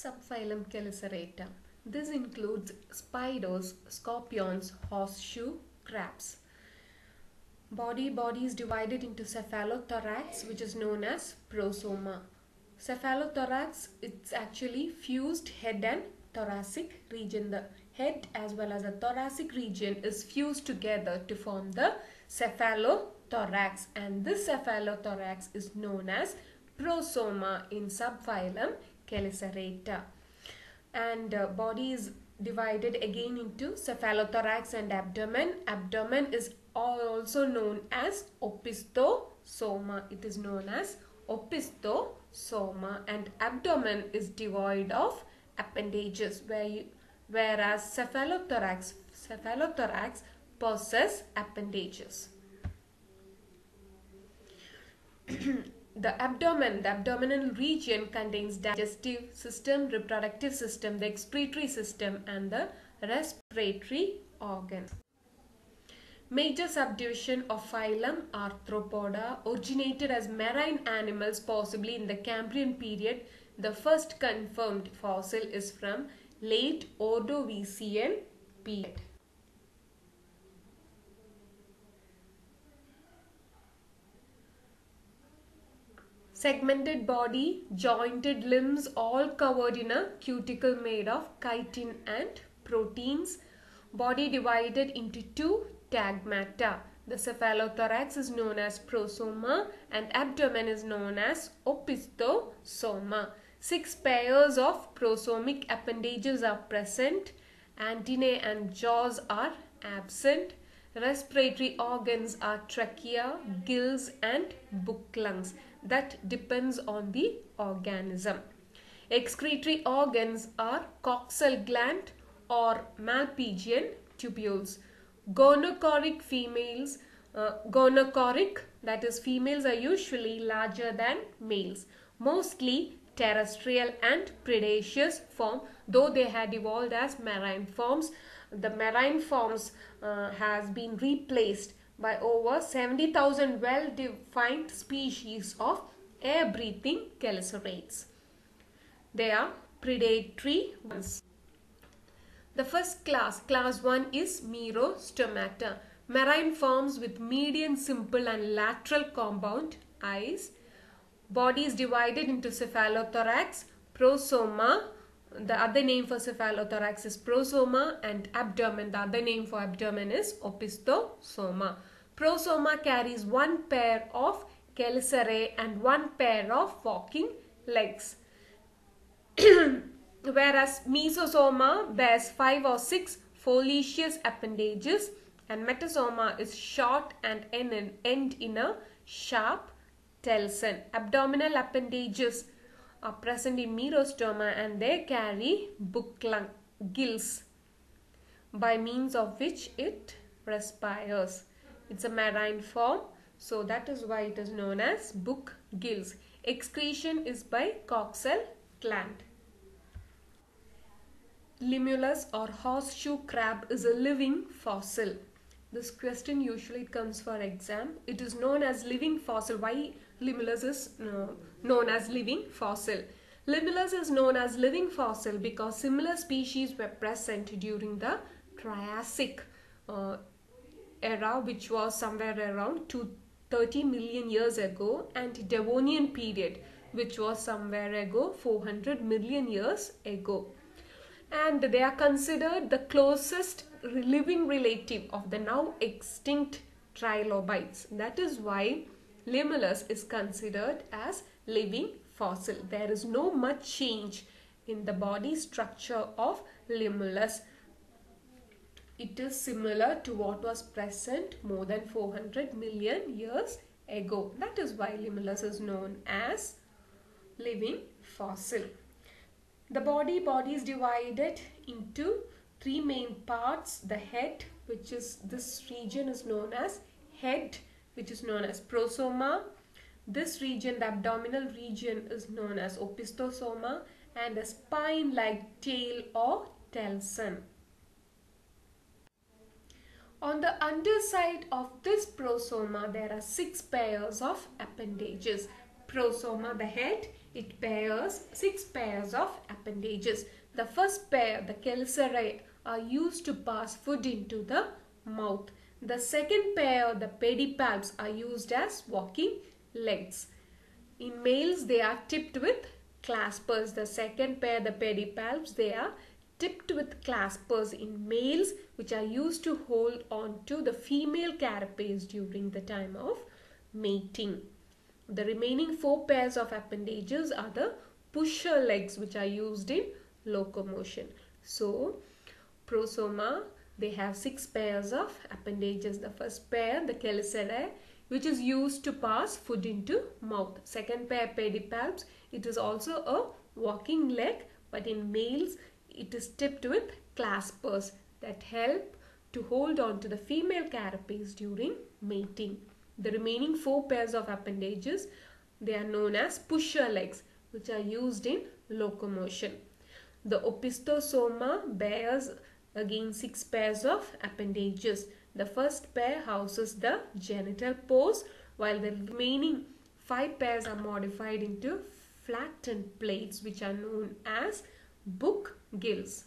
Subphylum Chelicerata. This includes spiders, scorpions, horseshoe crabs. Body is divided into cephalothorax, which is known as prosoma. Cephalothorax, it's actually fused head and thoracic region. The head as well as the thoracic region is fused together to form the cephalothorax, and this cephalothorax is known as prosoma in subphylum Chelicerata. And body is divided again into cephalothorax and abdomen. Abdomen is also known as opistosoma. It is known as opistosoma, and abdomen is devoid of appendages, whereas cephalothorax possess appendages. The abdominal region contains digestive system, reproductive system, the excretory system, and the respiratory organs. Major subdivision of phylum Arthropoda originated as marine animals, possibly in the Cambrian period. The first confirmed fossil is from late Ordovician period. Segmented body, jointed limbs, all covered in a cuticle made of chitin and proteins. Body divided into two tagmata. The cephalothorax is known as prosoma and abdomen is known as opistosoma. 6 pairs of prosomic appendages are present. Antennae and jaws are absent. Respiratory organs are trachea, gills and book lungs. That depends on the organism. Excretory organs are coxal gland or Malpighian tubules. Gonochoric females, that is females are usually larger than males. Mostly terrestrial and predaceous form, though they had evolved as marine forms. The marine forms has been replaced by over 70,000 well-defined species of air-breathing chelicerates. They are predatory ones. The first class 1 is Merostomata. Marine forms with median, simple and lateral compound eyes. Body is divided into cephalothorax, prosoma. The other name for cephalothorax is prosoma, and abdomen. The other name for abdomen is opistosoma. Prosoma carries 1 pair of chelicerae and 1 pair of walking legs. Whereas mesosoma bears 5 or 6 foliaceous appendages, and metasoma is short and end in a sharp telson. Abdominal appendages are present in Merostoma and they carry book gills by means of which it respires. It's a marine form, so that is why it is known as book gills. Excretion is by coxal gland. Limulus or horseshoe crab is a living fossil. This question usually comes for exam. It is known as living fossil. Why Limulus is known as living fossil? Limulus is known as living fossil because similar species were present during the Triassic era, which was somewhere around 230 million years ago, and Devonian period, which was somewhere ago 400 million years ago. And they are considered the closest living relative of the now extinct trilobites. That is why Limulus is considered as living fossil. There is no much change in the body structure of Limulus. It is similar to what was present more than 400 million years ago. That is why Limulus is known as living fossil. The body is divided into 3 main parts. The head, which is this region, is known as head, which is known as prosoma. This region, the abdominal region, is known as opistosoma, and a spine-like tail or telson. On the underside of this prosoma, there are 6 pairs of appendages. Prosoma, the head, It bears 6 pairs of appendages. The first pair, the chelicerae, are used to pass food into the mouth. The second pair, the pedipalps, are used as walking legs. In males, they are tipped with claspers. The second pair, the pedipalps, they are tipped with claspers in males, which are used to hold on to the female carapace during the time of mating. The remaining 4 pairs of appendages are the pusher legs, which are used in locomotion. So, prosoma, they have 6 pairs of appendages. The first pair, the chelicerae, which is used to pass food into mouth. Second pair, pedipalps, it is also a walking leg, but in males it is tipped with claspers that help to hold on to the female carapace during mating. The remaining 4 pairs of appendages, they are known as pusher legs, which are used in locomotion. The opistosoma bears again 6 pairs of appendages. The first pair houses the genital pores, while the remaining 5 pairs are modified into flattened plates, which are known as book gills.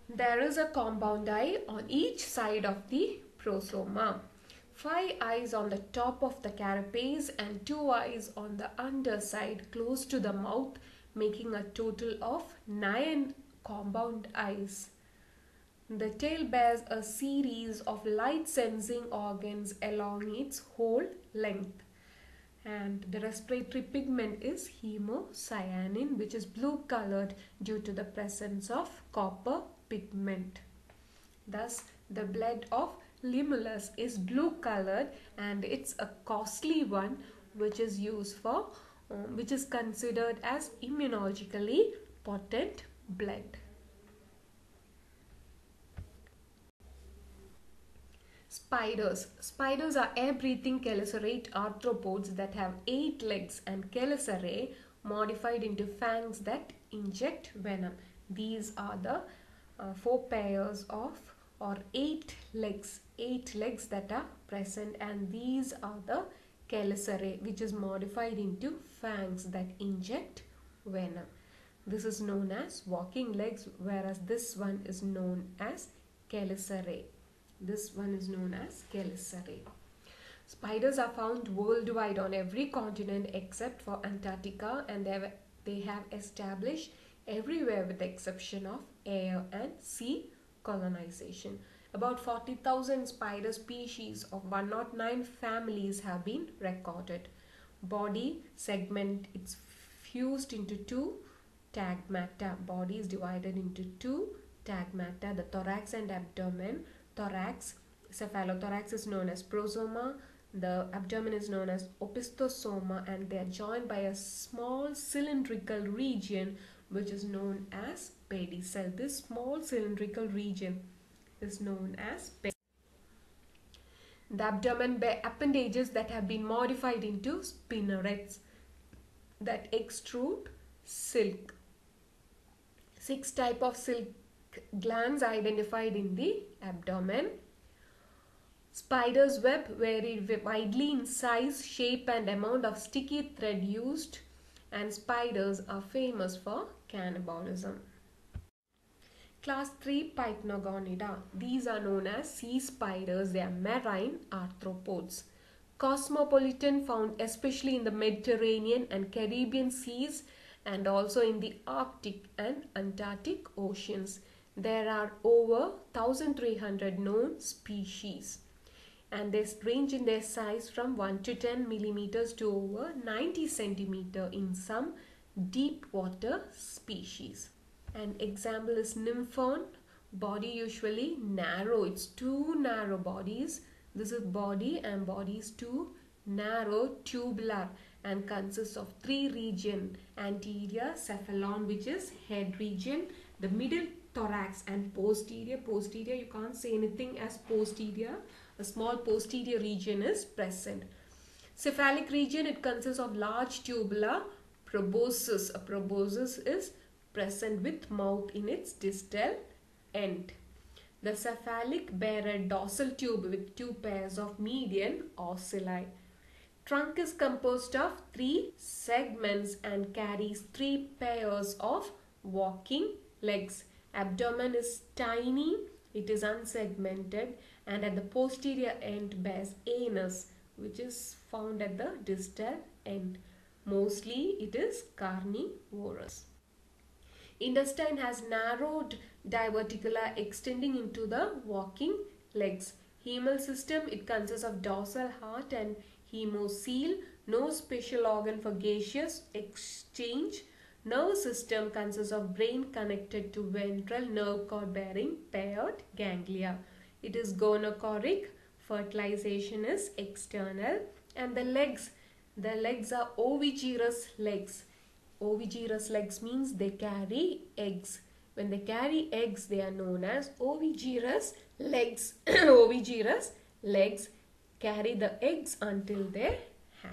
There is a compound eye on each side of the prosoma. 5 eyes on the top of the carapace and 2 eyes on the underside close to the mouth, making a total of 9 compound eyes. The tail bears a series of light sensing organs along its whole length. And the respiratory pigment is hemocyanin, which is blue colored due to the presence of copper pigment. Thus, the blood of limulus is blue colored, and it's a costly one, which is used for which is considered as immunologically potent blood. Spiders. Spiders are air-breathing chelicerate arthropods that have 8 legs and chelicerae modified into fangs that inject venom. These are the 4 pairs of or 8 legs that are present, and these are the chelicerae, which is modified into fangs that inject venom. This is known as walking legs, whereas this one is known as chelicerae. This one is known as chelicerae. Spiders are found worldwide on every continent except for Antarctica, and they have established everywhere with the exception of air and sea colonization. About 40,000 spider species of 109 families have been recorded. Body segment, it's fused into 2 tagmata. Body is divided into 2 tagmata, the thorax and abdomen. Thorax, cephalothorax is known as prosoma, the abdomen is known as opistosoma, and they are joined by a small cylindrical region which is known as pedicel. This small cylindrical region is known as pedicel. The abdomen bear appendages that have been modified into spinnerets that extrude silk. 6 types of silk glands identified in the abdomen. Spider's web vary widely in size, shape and amount of sticky thread used, and spiders are famous for cannibalism. Class 3 Pycnogonida. These are known as sea spiders. They are marine arthropods. Cosmopolitan, found especially in the Mediterranean and Caribbean seas and also in the Arctic and Antarctic oceans. There are over 1,300 known species, and they range in their size from 1 to 10 millimeters to over 90 centimeter in some deep water species. An example is nymphon. Body usually narrow. It's 2 narrow bodies. This is body, and body is 2 narrow, tubular, and consists of 3 regions: anterior, cephalon, which is head region, the middle thorax, and posterior. Posterior, you can't say anything as posterior. A small posterior region is present. Cephalic region, it consists of large tubular proboscis. A proboscis is present with mouth in its distal end. The cephalic bear a dorsal tube with 2 pairs of median ocelli. Trunk is composed of 3 segments and carries 3 pairs of walking legs. Abdomen is tiny, it is unsegmented, and at the posterior end bears anus, which is found at the distal end. Mostly it is carnivorous. Intestine has narrowed diverticula extending into the walking legs. Hemal system, it consists of dorsal heart and hemocoel. No special organ for gaseous exchange. Nerve system consists of brain connected to ventral nerve cord bearing paired ganglia. It is gonochoric. Fertilization is external. And the legs are ovigerous legs. Ovigerous legs means they carry eggs. When they carry eggs, they are known as ovigerous legs. Ovigerous legs carry the eggs until they hatch.